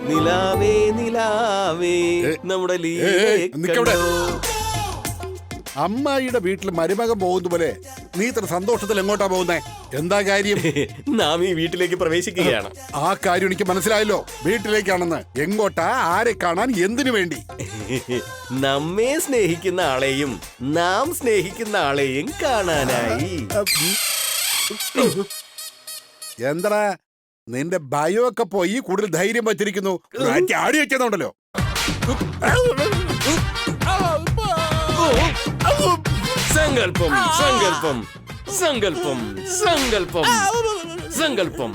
നിലാവേ നിലാവേ നമ്മുടെ ലീലയെ കണ്ടോ? അമ്മായിയുടെ വീട്ടിൽ മരുമകൻ പോകുന്ന പോലെ നീ ഇത്ര സന്തോഷത്തിൽ എങ്ങോട്ടാ പോകുന്നേ? എന്താ കാര്യം? നാം ഈ വീട്ടിലേക്ക് പ്രവേശിക്കുകയാണ്. ആ കാര്യം എനിക്ക് മനസ്സിലായല്ലോ. വീട്ടിലേക്കാണെന്ന്. എങ്ങോട്ടാ? ആരെ കാണാൻ? എന്തിനു വേണ്ടി? നമ്മെ സ്നേഹിക്കുന്ന ആളെയും നാം സ്നേഹിക്കുന്ന ആളെയും കാണാനായി. എന്താ നിന്റെ ഭയമൊക്കെ പോയി കൂടുതൽ ധൈര്യം വച്ചിരിക്കുന്നു. ആടി വെക്കുന്നുണ്ടല്ലോ. സങ്കൽപ്പം സങ്കൽപ്പം സങ്കൽപ്പം സങ്കൽപ്പം സങ്കൽപ്പം.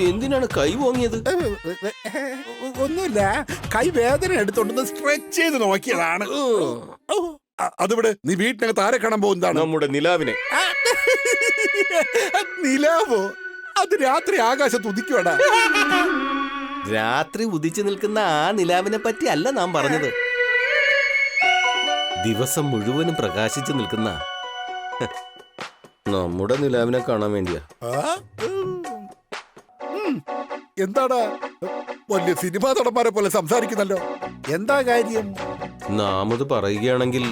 എന്തിനാണ് കൈ ഓങ്ങിയത്? ഒന്നുമില്ല, കൈ വേദന എടുത്തോണ്ട് സ്ട്രെച്ച് ചെയ്ത് നോക്കിയതാണ്. അതിവിടെ നീ വീട്ടിനകത്ത് ആരെ കാണാൻ പോകുന്നതാണ്? നമ്മുടെ നിലാവിനെ. നിലാവോ? അത് രാത്രി ആകാശത്ത് ഉദിക്കുവാടാ. രാത്രി ഉദിച്ചു നിൽക്കുന്ന ആ നിലാവിനെ പറ്റി അല്ല നാം പറഞ്ഞത്. ദിവസം മുഴുവനും പ്രകാശിച്ചു നിൽക്കുന്ന നമ്മുടെ നിലാവിനെ കാണാൻ വേണ്ടിയാ. എന്താടാ വലിയ സിനിമാ നടന്മാരെ പോലെ സംസാരിക്കുന്നല്ലോ. എന്താ കാര്യം? നാം അത് പറയുകയാണെങ്കിൽ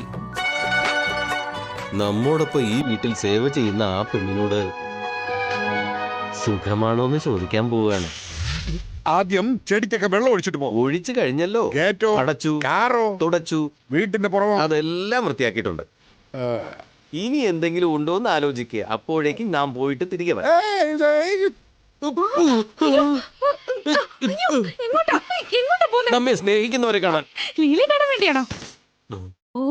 നമ്മോടൊപ്പം ഈ വീട്ടിൽ സേവ ചെയ്യുന്ന ആ പെണ്ണിനോട് സുഖമാണോന്ന് ചോദിക്കാൻ പോവുകയാണ്. ആദ്യം ചെടിക്കൊക്കെ വെള്ളം ഒഴിച്ചിട്ട് പോകും. ഒഴിച്ചു കഴിഞ്ഞല്ലോ. ഗേറ്റോ അടച്ചു, കാറോ തുടച്ചു, വീട്ടിന്റെ പുറമോ അതെല്ലാം വൃത്തിയാക്കിയിട്ടുണ്ട്. ഇനി എന്തെങ്കിലും ഉണ്ടോ എന്ന് ആലോചിക്കുക. അപ്പോഴേക്കും നാം പോയിട്ട് തിരികെ വരാം. നമ്മെ സ്നേഹിക്കുന്നവരെ കാണാൻ. ലീല കാണാൻ വേണ്ടിയാണോ? ഓ,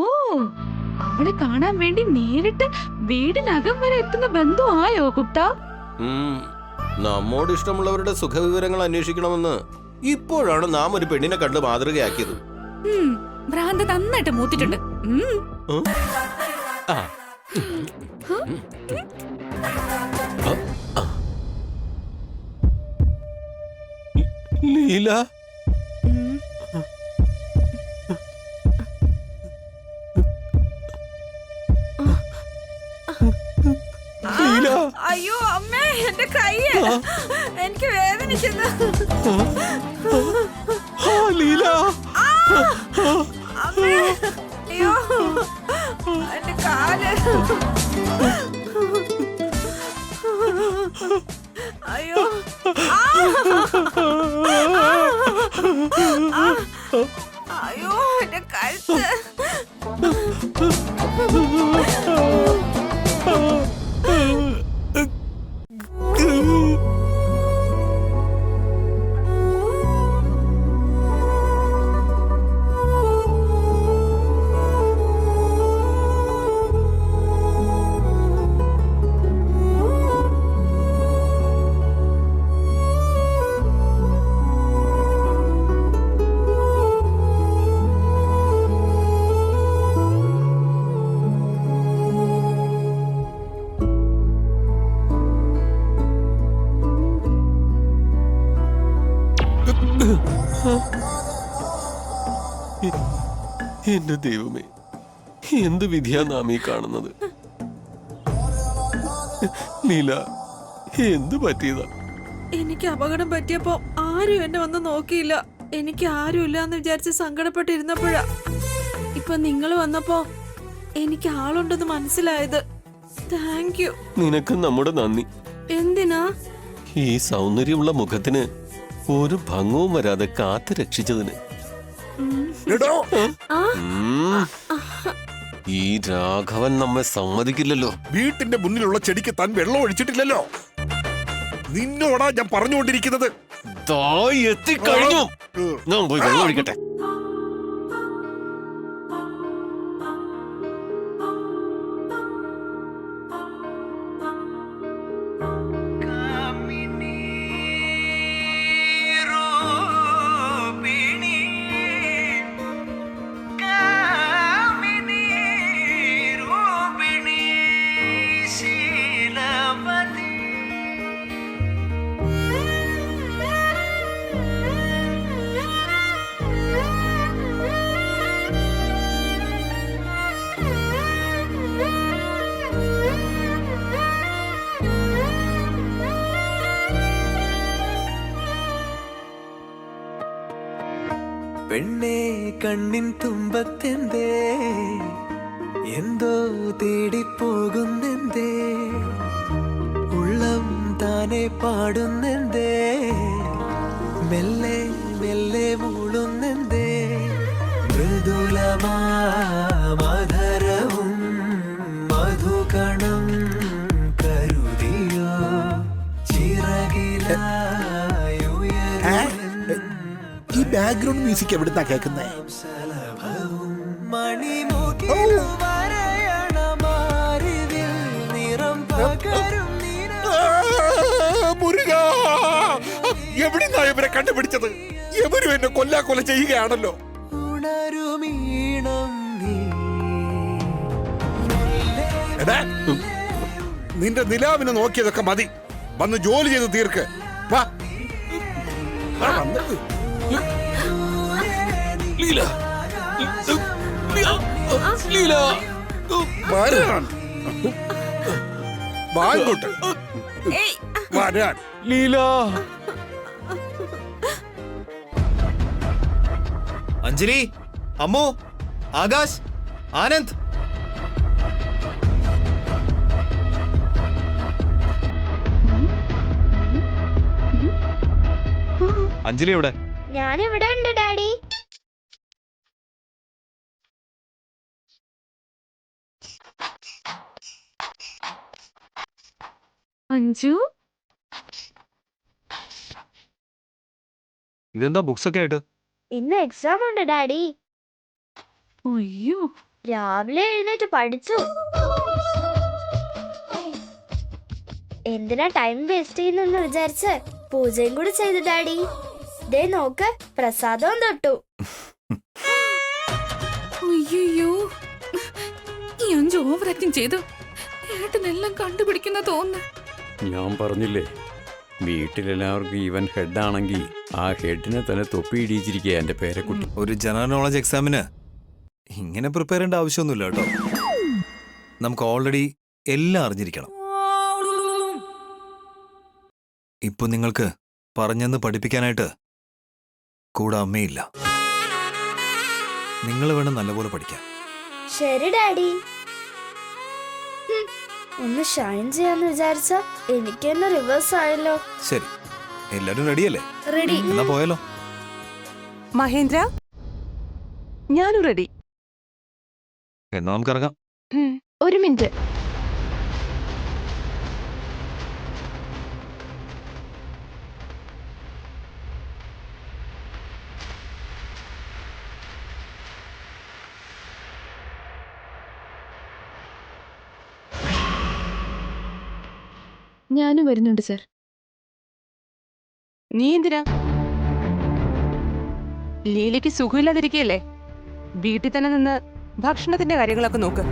അവളെ കാണാൻ വേണ്ടി നേരിട്ട് വീടിനകം വരെ എത്തുന്ന ബന്ധുവായോ കുട്ട? നമ്മോട് ഇഷ്ടമുള്ളവരുടെ സുഖവിവരങ്ങൾ അന്വേഷിക്കണമെന്ന് ഇപ്പോഴാണ് നാം ഒരു പെണ്ണിനെ കണ്ട് മാതൃകയാക്കിയത്. ഭ്രാന്ത് നന്നായിട്ട് മൂത്തിട്ടുണ്ട്. ലീല, അയ്യോ അമ്മേ, എന്റെ കൈ എനിക്ക് വേദനിക്കുന്നു. ലീല, അമ്മേ, അയ്യോ എന്റെ കാല്. അയ്യോ അയ്യോ എന്റെ കഴുത്ത്. എന്റെ ദൈവമേ, എന്ത് വിധിയാ നാം ഈ കാണുന്നത്? ലീല, എന്ത് പറ്റിയതാ? എനിക്ക് അപകടം പറ്റിയപ്പോ ആരും എന്നെ വന്ന് നോക്കിയില്ല. എനിക്ക് ആരും ഇല്ലാന്ന് വിചാരിച്ച് സങ്കടപ്പെട്ടിരുന്നപ്പോഴാ ഇപ്പൊ നിങ്ങൾ വന്നപ്പോ എനിക്ക് ആളുണ്ടെന്ന് മനസ്സിലായത്. Thank you. നിനക്ക് നമ്മുടെ നന്ദി. എന്തിനാ? ഈ സൗന്ദര്യമുള്ള മുഖത്തിന് ഒരു ഭംഗവും വരാതെ കാത്തു രക്ഷിച്ചതിന്. ഈ രാഘവൻ നമ്മെ സമ്മതിക്കില്ലല്ലോ. വീട്ടിന്റെ മുന്നിലുള്ള ചെടിക്ക് താൻ വെള്ളം ഒഴിച്ചിട്ടില്ലല്ലോ. നിന്നോടാ ഞാൻ പറഞ്ഞുകൊണ്ടിരിക്കുന്നത്. എത്തിക്കഴിഞ്ഞു. ഞാൻ പോയി വെള്ളം ഒഴിക്കട്ടെ. പെണ്ണേ കണ്ണിൻ തുമ്പത്തെന്തേ എന്തോ തേടിപ്പോകുന്നെന്തേ ഉള്ളം താനെ പാടുന്നെന്തേ മെല്ലെ മെല്ലെ മൂളുന്നെന്തേ മൃദുലമാധരവും മധുകണം കരുതിയോ ഈ ബാക്ക്ഗ്രൗണ്ട് മ്യൂസിക് എവിടുന്നാ കേൾക്കുന്നേ? എവിടുന്നാ ഇവരെ കണ്ടുപിടിച്ചത്? എവരും എന്നെ കൊല്ല ചെയ്യുകയാണല്ലോ. എടാ, നിന്റെ നിലാവിനെ നോക്കിയതൊക്കെ മതി. വന്ന് ജോലി ചെയ്ത് തീർക്ക്. വാ. വരാൻ ലീല. അഞ്ജലി, അമ്മു, ആകാശ്, ആനന്ദ്. അഞ്ജലി എവിടെ? ഞാനിവിടെ ഉണ്ട് ഡാഡി. അഞ്ജു, ഇതെന്താ ബുക്സ് ഒക്കെ ആയിട്ട്? ഇന്ന് എക്സാം ഉണ്ട് ഡാഡി. അയ്യോ, രാവിലെ എഴുന്നേറ്റ് പഠിച്ചു. എന്തിനാ ടൈം വേസ്റ്റ് ചെയ്യുന്നെന്ന് വിചാരിച്ച് പൂജയും കൂടി ചെയ്തു ഡാഡി. ദേ നോക്ക്, പ്രസാദവും തൊട്ടു. അയ്യോ, ഈ അഞ്ചു ഓവർ ആക്ടിങ് ചെയ്തു ഏട്ടനെല്ലാം കണ്ടുപിടിക്കുന്ന തോന്നുന്നു. ഞാൻ പറഞ്ഞില്ലേ, വീട്ടിലെല്ലാവർക്കും ഈവൻ ഹെഡാണെങ്കിൽ ആ ഹെഡിനെ തന്നെ തൊപ്പിയിടിച്ചിരിക്കുക എൻ്റെ പേരക്കുട്ടി. ഒരു ജനറൽ നോളജ് എക്സാമിന് ഇങ്ങനെ പ്രിപ്പയർ ചെയ്യേണ്ട ആവശ്യമൊന്നുമില്ല കേട്ടോ. നമുക്ക് ഓൾറെഡി എല്ലാം അറിഞ്ഞിരിക്കണം. ഇപ്പൊ നിങ്ങൾക്ക് പറഞ്ഞെന്ന് പഠിപ്പിക്കാനായിട്ട് കൂടെ അമ്മയില്ല. നിങ്ങൾ വേണം നല്ലപോലെ പഠിക്കാൻ. ശരി ഡാഡി. ഒന്ന് ഷൈൻ ചെയ്യാന്ന് വിചാരിച്ച എനിക്ക് തന്നെ റിവേഴ്സ് ആയല്ലോ. ശരി, എല്ലാരും റെഡിയല്ലേ? റെഡി. എന്നാ പോയാലോ? മഹേന്ദ്ര, ഞാനും റെഡി. എന്നാ നമുക്ക് ഇറങ്ങാം. ഒരു മിനിറ്റ്. ഞാനും വരുന്നുണ്ട് സർ. നീ എന്തിനാ? ലീലയ്ക്ക് സുഖമില്ലാതിരിക്കുകയല്ലേ? വീട്ടിൽ തന്നെ നിന്ന് ഭക്ഷണത്തിന്റെ കാര്യങ്ങളൊക്കെ നോക്ക്.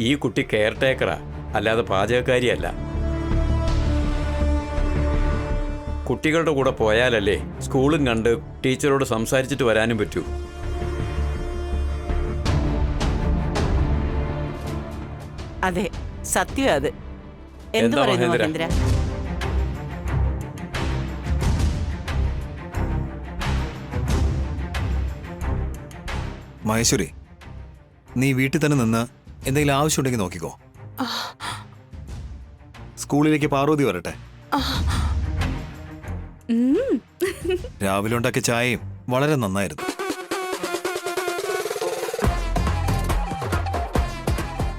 ഈ കുട്ടി കെയർ ടേക്കറാ, അല്ലാതെ പാചകക്കാരിയല്ല. കുട്ടികളുടെ കൂടെ പോയാലല്ലേ സ്കൂളും കണ്ട് ടീച്ചറോട് സംസാരിച്ചിട്ട് വരാനും പറ്റൂ. അതെ, സത്യം അത്. എന്ത് എന്താ പറയുന്നു മഹേന്ദ്ര? മഹേന്ദ്ര? മഹേശ്വരി, നീ വീട്ടിൽ തന്നെ നിന്ന് എന്തെങ്കിലും ആവശ്യമുണ്ടെങ്കിൽ നോക്കിക്കോ. സ്കൂളിലേക്ക് പാർവതി വരട്ടെ. രാവിലെ ഉണ്ടാക്കിയ ചായയും വളരെ നന്നായിരുന്നു.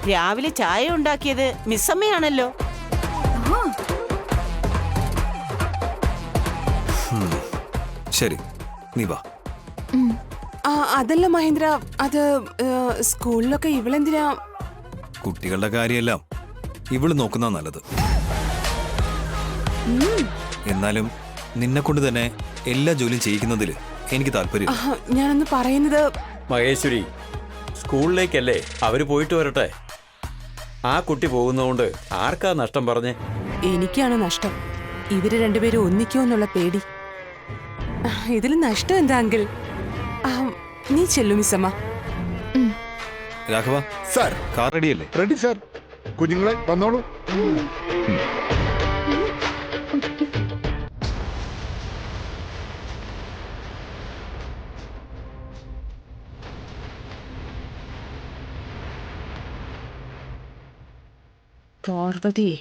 രാവിലെ ചായ ഉണ്ടാക്കിയത് മിസ്സമ്മയാണല്ലോ. ശരി, നീ വാ. അതല്ല മഹേന്ദ്ര, അത് സ്കൂളിലൊക്കെ ഇവളെന്തിനാ? കുട്ടികളുടെ കാര്യമെല്ലാം ഇവള് നോക്കുന്ന നല്ലത്. എന്നാലും നിന്നെ കൊണ്ട് തന്നെ എല്ലാ ജോലിയും ചെയ്യിക്കുന്നതിൽ എനിക്ക് താല്പര്യം. ഞാനൊന്ന് പറയുന്നത്. മഹേശ്വരി, സ്കൂളിലേക്കല്ലേ അവര് പോയിട്ട് വരട്ടെ. ആ കുട്ടി പോകുന്നതുകൊണ്ട് ആർക്കാ നഷ്ടം പറഞ്ഞേ? എനിക്കാണ് നഷ്ടം. ഇവര് രണ്ടുപേരും ഒന്നിക്കോ എന്നുള്ള പേടി. ഇതിൽ നഷ്ടം എന്താ അങ്കിൾ? നീ ചെല്ലു മിസ്സമ്മ. രാഘവ സാർ, കാർ റെഡിയല്ലേ? Ready sir. കുഞ്ഞുങ്ങളെ വന്നോളൂ. പാർവതി,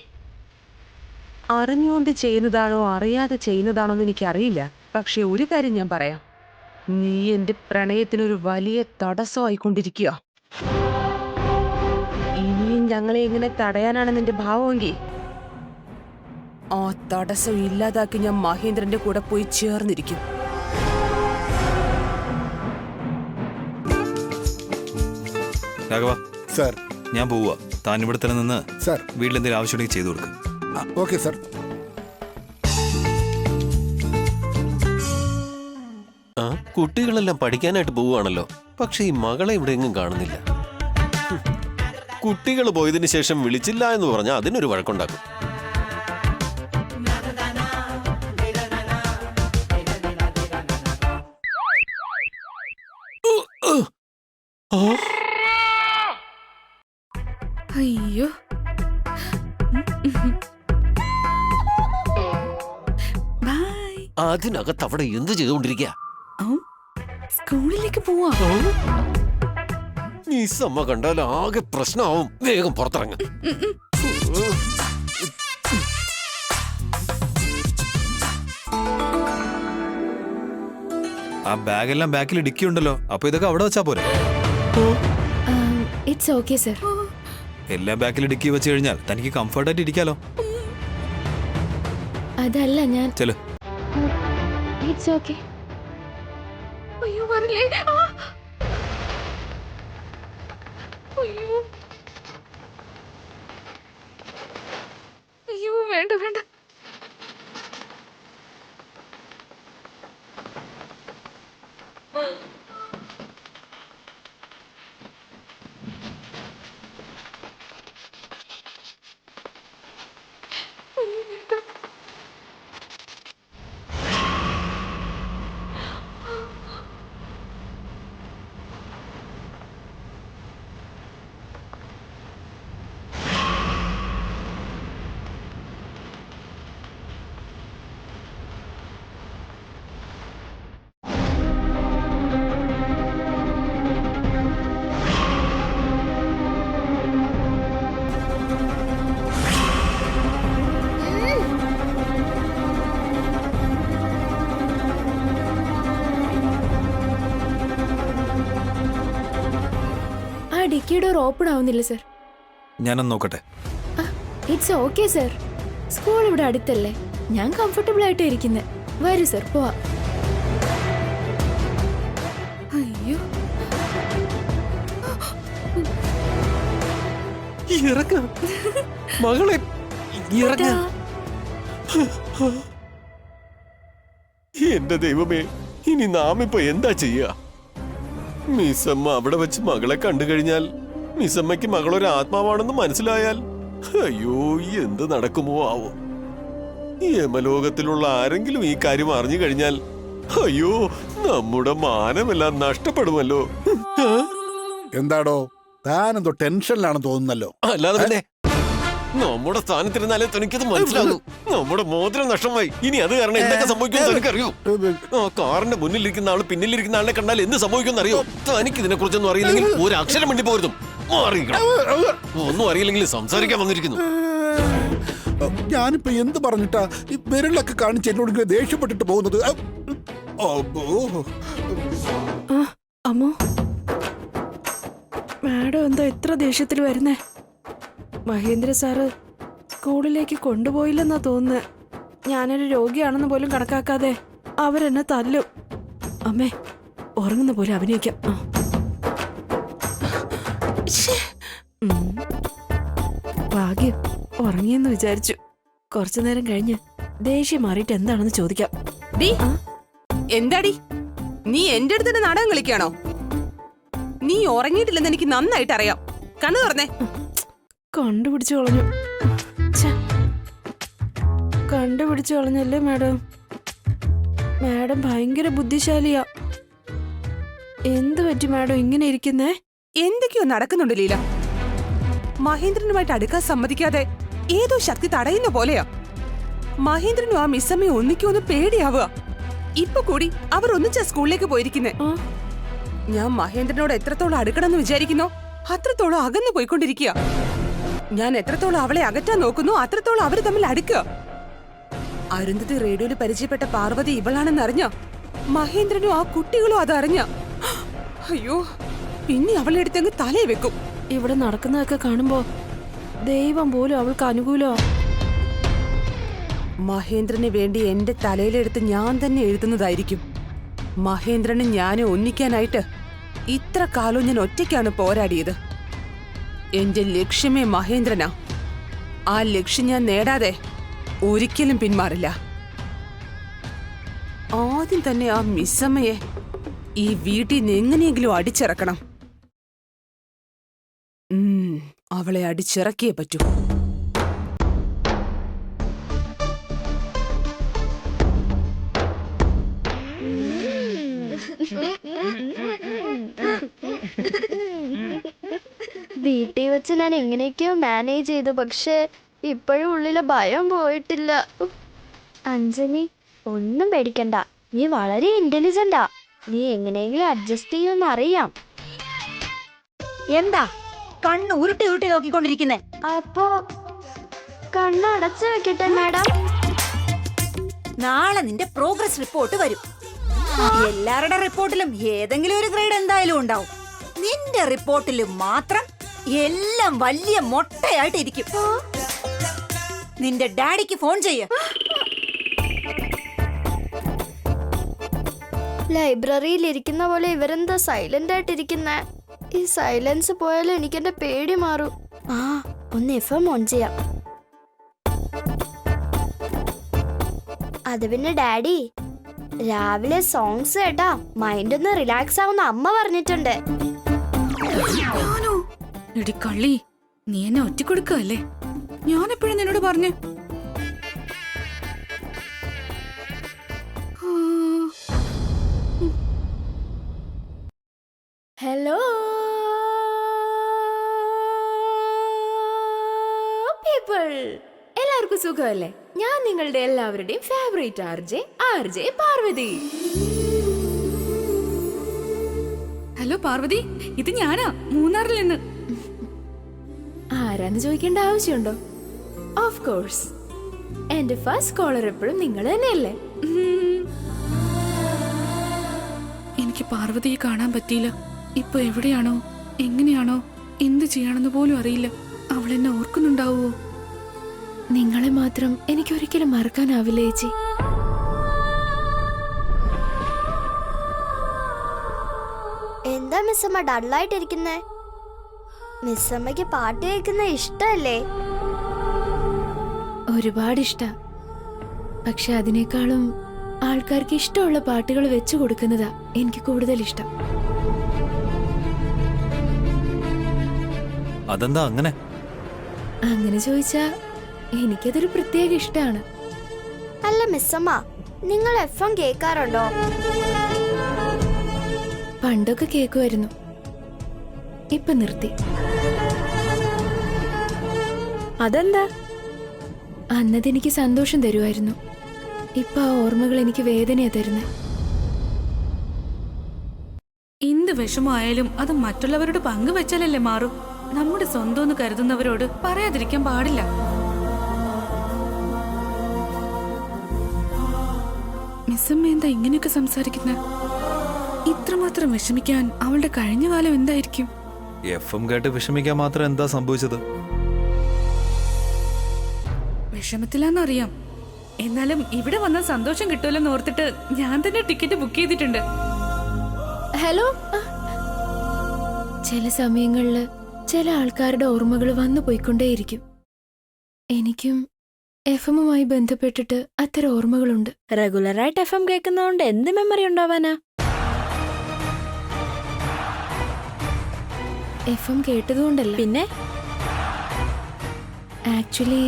അറിഞ്ഞുകൊണ്ട് ചെയ്യുന്നതാണോ അറിയാതെ ചെയ്യുന്നതാണോ എന്ന് എനിക്കറിയില്ല. പക്ഷെ ഒരു കാര്യം ഞാൻ പറയാം, നീ എൻ്റെ പ്രണയത്തിനൊരു വലിയ തടസ്സമായിക്കൊണ്ടിരിക്കുക. ഇനിയും ഞങ്ങളെ എങ്ങനെ തടയാനാണ് നിന്റെ ഭാവമെങ്കിൽ ആ തടസ്സം ഇല്ലാതാക്കി ഞാൻ മഹേന്ദ്രന്റെ കൂടെ പോയി ചേർന്നിരിക്കും. രാഘവ, സർ. ഞാൻ പോവുക. താൻ ഇവിടെ തന്നെ നിന്ന് സർ. വീട്ടിലെന്തെങ്കിലും ആവശ്യമുണ്ടെങ്കിൽ ചെയ്തു കൊടുക്കും. Okay sir. ആ കുട്ടികളെല്ലാം പഠിക്കാനായിട്ട് പോവുകയാണല്ലോ. പക്ഷെ ഈ മകളെ ഇവിടെ എങ്ങും കാണുന്നില്ല. കുട്ടികൾ പോയതിനു ശേഷം വിളിച്ചില്ല എന്ന് പറഞ്ഞാൽ അതിനൊരു വഴക്കുണ്ടാക്കും. അയ്യോ, ബൈ. അതിനകത്ത് അവിടെ എന്ത് ചെയ്തുകൊണ്ടിരിക്കുക? സ്കൂളിലേക്ക് പോവാ. ഈ സമ്മ കണ്ടാൽ ആകെ പ്രശ്നമാവും. വേഗം പുറത്തിറങ്ങ. ആ ബാഗെല്ലാം ബാക്കിൽ ഡിക്കിയുണ്ടല്ലോ. അപ്പൊ ഇതൊക്കെ അവിടെ വെച്ചാ പോരെ? It's okay sir. എല്ലാം ബാക്കിൽ ഡിക്കി വെച്ച് കഴിഞ്ഞാൽ തനിക്ക് കംഫർട്ടായിട്ട് ഇരിക്കാലോ. അതല്ല ഞാൻ. ചെല്. It's okay. അയ്യോ വരില്ലേ? ആ! അയ്യോ അയ്യോ, വേണ്ട വേണ്ട. ഡിക്കി ഡോർ ഓപ്പൺ ആവുന്നില്ല സർ. ഞാനൊന്ന് നോക്കട്ടെ. It's okay sir. സ്കൂൾ ഇവിടെ അടുത്തല്ലേ, ഞാൻ കംഫർട്ടബിൾ ആയിട്ട് ഇരിക്കുന്നത്. വരൂ സർ, പോവാ. അയ്യോ, ഇറങ്ങ മകളെ, ഇറങ്ങ. എന്റെ ദൈവമേ, ഇനി നാം ഇപ്പൊ എന്താ ചെയ്യാ? മിസ്സമ്മ അവിടെ വെച്ച് മകളെ കണ്ടു കഴിഞ്ഞാൽ, മിസ്സമ്മയ്ക്ക് മകളൊരു ആത്മാവാണെന്ന് മനസ്സിലായാൽ, അയ്യോ എന്ത് നടക്കുമോ ആവോ. യമലോകത്തിലുള്ള ആരെങ്കിലും ഈ കാര്യം അറിഞ്ഞു കഴിഞ്ഞാൽ, അയ്യോ നമ്മുടെ മാനമെല്ലാം നഷ്ടപ്പെടുമല്ലോ. എന്താടോ താനെന്തോ ടെൻഷനിലാണെന്ന് തോന്നുന്നല്ലോ. അല്ലാതെ പിന്നെ നമ്മുടെ സ്ഥാനത്തിരുന്നാലേ തനിക്കത് മനസ്സിലാകൂ. നമ്മുടെ മോതിരം നഷ്ടമായി. ഇനി അത് കാരണം എന്തൊക്കെ സംഭവിക്കുമെന്ന് തനിക്കറിയോ? ആ കാറിന്റെ മുന്നിലിരിക്കുന്ന ആള് പിന്നിലിരിക്കുന്ന ആളിനെ കണ്ടാൽ എന്ത് സംഭവിക്കുമെന്ന് അറിയോ? തനിക്ക് ഇതിനെ കുറിച്ചൊന്നും അറിയില്ലെങ്കിൽ ഒരു അക്ഷരം വേണ്ടി പോരുതും. ഒന്നും അറിയില്ലെങ്കിൽ സംസാരിക്കാൻ വന്നിരിക്കുന്നു. ഞാനിപ്പോ എന്ത് പറഞ്ഞിട്ടാ ഈ വിരലൊക്കെ കാണിച്ച് എന്നോട് ഇങ്ങനെ ദേഷ്യപ്പെട്ടിട്ട് പോകുന്നത്? അമ്മോ, മാഡം എന്താ ഇത്ര ദേഷ്യത്തിൽ വരുന്നേ? മഹേന്ദ്ര സാറ് സ്കൂളിലേക്ക് കൊണ്ടുപോയില്ലെന്നാ തോന്നുന്നത്. ഞാനൊരു രോഗിയാണെന്ന് പോലും കണക്കാക്കാതെ അവരെന്നെ തല്ലും. അമ്മേ, ഉറങ്ങുന്ന പോലെ അഭിനയിക്കാം. ഭാഗ്യം ഉറങ്ങിയെന്ന് വിചാരിച്ചു. കുറച്ചു നേരം കഴിഞ്ഞ് ദേഷ്യം മാറിയിട്ട് എന്താണെന്ന് ചോദിക്കാം. എന്താടി, നീ എന്റെ അടുത്ത് നാടകം കളിക്കാണോ? നീ ഉറങ്ങിയിട്ടില്ലെന്ന് എനിക്ക് നന്നായിട്ട് അറിയാം. കണ്ണു തുറന്നേ. കണ്ടുപിടിച്ചു കളഞ്ഞു. കണ്ടുപിടിച്ചു കളഞ്ഞല്ലേ മാഡം? മാഡം ഭയങ്കര ബുദ്ധിശാലിയാ. എന്ത് പറ്റി മാഡം ഇങ്ങനെ ഇരിക്കുന്നേ? എന്തൊക്കെയോ നടക്കുന്നുണ്ട് ലീല. മഹേന്ദ്രനുമായിട്ട് അടുക്കാൻ സമ്മതിക്കാതെ ഏതോ ശക്തി തടയുന്ന പോലെയാ. മഹേന്ദ്രനും ആ മിസ്സമ്മയും ഒന്നിക്കൊന്ന് പേടിയാവുക. ഇപ്പൊ കൂടി അവർ ഒന്നിച്ചാ സ്കൂളിലേക്ക് പോയിരിക്കുന്നേ. ഞാൻ മഹേന്ദ്രനോട് എത്രത്തോളം അടുക്കണമെന്ന് വിചാരിക്കുന്നോ അത്രത്തോളം അകന്നു പോയിക്കൊണ്ടിരിക്കുക. ഞാൻ എത്രത്തോളം അവളെ അകറ്റാൻ നോക്കുന്നു അത്രത്തോളം അവര് തമ്മിൽ അടുക്കുക. അരുന്ധതി റേഡിയോയിൽ പരിചയപ്പെട്ട പാർവതി ഇവളാണെന്ന് അറിഞ്ഞ മഹേന്ദ്രനും ആ കുട്ടികളും അതറിഞ്ഞ അയ്യോ, പിന്നെ അവളെ എടുത്തങ്ങ് തലയെ വെക്കും. ഇവിടെ നടക്കുന്നതൊക്കെ കാണുമ്പോ ദൈവം പോലും അവൾക്ക് അനുകൂലോ. മഹേന്ദ്രന് വേണ്ടി എന്റെ തലയിലെടുത്ത് ഞാൻ തന്നെ എഴുതുന്നതായിരിക്കും. മഹേന്ദ്രനും ഞാനും ഒന്നിക്കാനായിട്ട് ഇത്ര കാലവും ഞാൻ ഒറ്റയ്ക്കാണ് പോരാടിയത്. എന്റെ ലക്ഷ്യമേ മഹേന്ദ്രനാ. ആ ലക്ഷ്യം ഞാൻ നേടാതെ ഒരിക്കലും പിന്മാറില്ല. ആദ്യം തന്നെ ആ മിസ്സമ്മയെ ഈ വീട്ടിൽ നിന്ന് എങ്ങനെയെങ്കിലും അടിച്ചിറക്കണം. അവളെ അടിച്ചിറക്കിയേ പറ്റൂ. വീട്ടിൽ വെച്ച് ഞാൻ എങ്ങനെയൊക്കെയോ മാനേജ് ചെയ്തു, പക്ഷെ ഇപ്പോഴും ഉള്ളിലെ ഭയം പോയിട്ടില്ല. അഞ്ജലി, ഒന്നും പേടിക്കണ്ട. നീ വളരെ ഇന്റലിജന്റാ. നീ എങ്ങനെയെങ്കിലും അഡ്ജസ്റ്റ് ചെയ്യുമെന്ന് അറിയാം. എന്താ കണ്ണ് ഉരുട്ടി ഉരുട്ടി നോക്കിക്കൊണ്ടിരിക്കുന്നേ? അപ്പോ കണ്ണ് അടച്ചു വെക്കട്ടെ മാഡം? നാളെ നിന്റെ പ്രോഗ്രസ് റിപ്പോർട്ട് വരും. എല്ലാവരുടെ റിപ്പോർട്ടിലും ഏതെങ്കിലും ഒരു ഗ്രേഡ് എന്തായാലും ഉണ്ടാവും. നിന്റെ റിപ്പോർട്ടിൽ മാത്രം എല്ലാം വലിയ മൊട്ടയായിട്ടിരിക്കും. നിന്റെ ഡാഡിക്ക് ഫോൺ ചെയ്യ. ലൈബ്രറിയിൽ ഇരിക്കുന്ന പോലെ ഇവരെന്താ സൈലന്റ് ആയിട്ടിരിക്കുന്നേ? ഈ സൈലൻസ് പോയാലും എനിക്കെന്റെ പേടി മാറും. ഒന്ന് FM ഓൺ ചെയ്യാം. അത് പിന്നെ ഡാഡി, രാവിലെ സോങ്സ് കേട്ടാ മൈൻഡ് ഒന്ന് റിലാക്സ് ആവുന്ന അമ്മ പറഞ്ഞിട്ടുണ്ട്. എടി കള്ളി, നീ എന്നെ ഒറ്റക്കൊടുക്കല്ലേ? ഞാൻ എപ്പോഴും നിന്നോട് പറഞ്ഞു. ഹലോ പീപ്പിൾ, എല്ലാവർക്കും സുഖമല്ലേ? ഞാൻ നിങ്ങളുടെ എല്ലാവരുടെയും favourite RJ Parvathy. Hello Parvathy, ഇത് ഞാനാ, മൂന്നാറിൽ നിന്ന്. ആരാന്ന് ചോദിക്കേണ്ട ആവശ്യമുണ്ടോ? ഓഫ് കോഴ്സ്, എന്റെ ഫസ്റ്റ് കോളർ എപ്പോഴും നിങ്ങൾ തന്നെയല്ലേ. എനിക്ക് പാർവതിയെ കാണാൻ പറ്റിയില്ല. ഇപ്പൊ എവിടെയാണോ, എങ്ങനെയാണോ, എന്ത് ചെയ്യണമെന്ന് പോലും അറിയില്ല. അവൾ എന്നെ ഓർക്കുന്നുണ്ടാവോ? നിങ്ങളെ മാത്രം എനിക്ക് ഒരിക്കലും മറക്കാനാവില്ല ചേച്ചി. എന്താ മിസ്സമ്മ ഡള്ളായിട്ടിരിക്കുന്നേ? മിസ്സമ്മയ്ക്ക് പാട്ട് കേൾക്കുന്ന ഇഷ്ടല്ലേ? ഒരുപാട് ഇഷ്ട. പക്ഷെ അതിനേക്കാളും ആൾക്കാർക്ക് ഇഷ്ടമുള്ള പാട്ടുകൾ വെച്ചു കൊടുക്കുന്നതാ എനിക്ക് കൂടുതൽ ഇഷ്ടം. അതെന്താ അങ്ങനെ? അങ്ങനെ ചോദിച്ചാ എനിക്കതൊരു പ്രത്യേക ഇഷ്ടമാണ്. അല്ല മിസ്സമ്മ, നിങ്ങൾ FM കേൾക്കാറുണ്ടോ? പണ്ടൊക്കെ കേൾക്കുമായിരുന്നു, ഇപ്പൊ നിർത്തി. അതെന്താ? അന്നതെനിക്ക് സന്തോഷം തരുമായിരുന്നു. ഇപ്പൊ ആ ഓർമ്മകൾ എനിക്ക് വേദനയാ തരുന്നത്. എന്ത് വിഷമമായാലും അത് മറ്റുള്ളവരോട് പങ്കുവെച്ചാലല്ലേ മാറും. നമ്മുടെ സ്വന്തം എന്ന് കരുതുന്നവരോട് പറയാതിരിക്കാൻ പാടില്ല. മിസ്സമ്മ എന്താ ഇങ്ങനെയൊക്കെ സംസാരിക്കുന്നത്? ഇത്രമാത്രം വിഷമിക്കാൻ അവളുടെ കഴിഞ്ഞ കാലം എന്തായിരിക്കും? FM കേട്ട് വിഷമിക്കാൻ മാത്രം എന്താ സംഭവിച്ചത്? വിഷമത്തിലാന്നറിയാം, എന്നാലും ഇവിടെ വന്ന സന്തോഷം കിട്ടുമല്ലോ ഓർത്തിട്ട് ഞാൻ തന്നെ ടിക്കറ്റ് ബുക്ക് ചെയ്തിട്ടുണ്ട്. ഹലോ, ചില സമയങ്ങളില് ചില ആൾക്കാരുടെ ഓർമ്മകൾ വന്നു പോയിക്കൊണ്ടേയിരിക്കും. എനിക്കും FM-മായി ബന്ധപ്പെട്ടിട്ട് അത്തരം ഓർമ്മകളുണ്ട്. റെഗുലറായിട്ട് FM കേൾക്കുന്നതുകൊണ്ട് എന്ത് മെമ്മറി ഉണ്ടാവാനാ? FM കേട്ടതുകൊണ്ടല്ല, പിന്നെ ആക്ച്വലി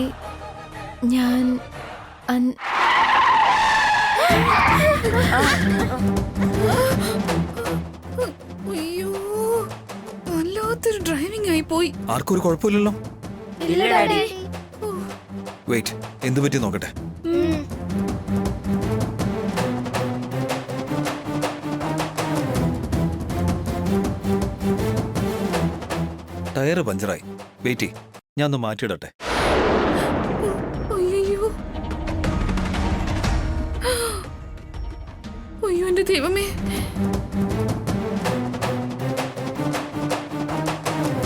ഞാൻ അയ്യോ, വല്ലാത്തൊരു ഡ്രൈവിംഗ് ആയി പോയി. ആർക്കും ഒരു കുഴപ്പമില്ലല്ലോ? ഇല്ല ഡാഡി. വെയിറ്റ്, എന്ത് പറ്റി നോക്കട്ടെ. ടയർ പഞ്ചറായി. വെയിറ്റ്. ഞാൻ ഒന്ന് മാറ്റിയിടട്ടെ. അയ്യോ അയ്യോ എന്റെ ദൈവമേ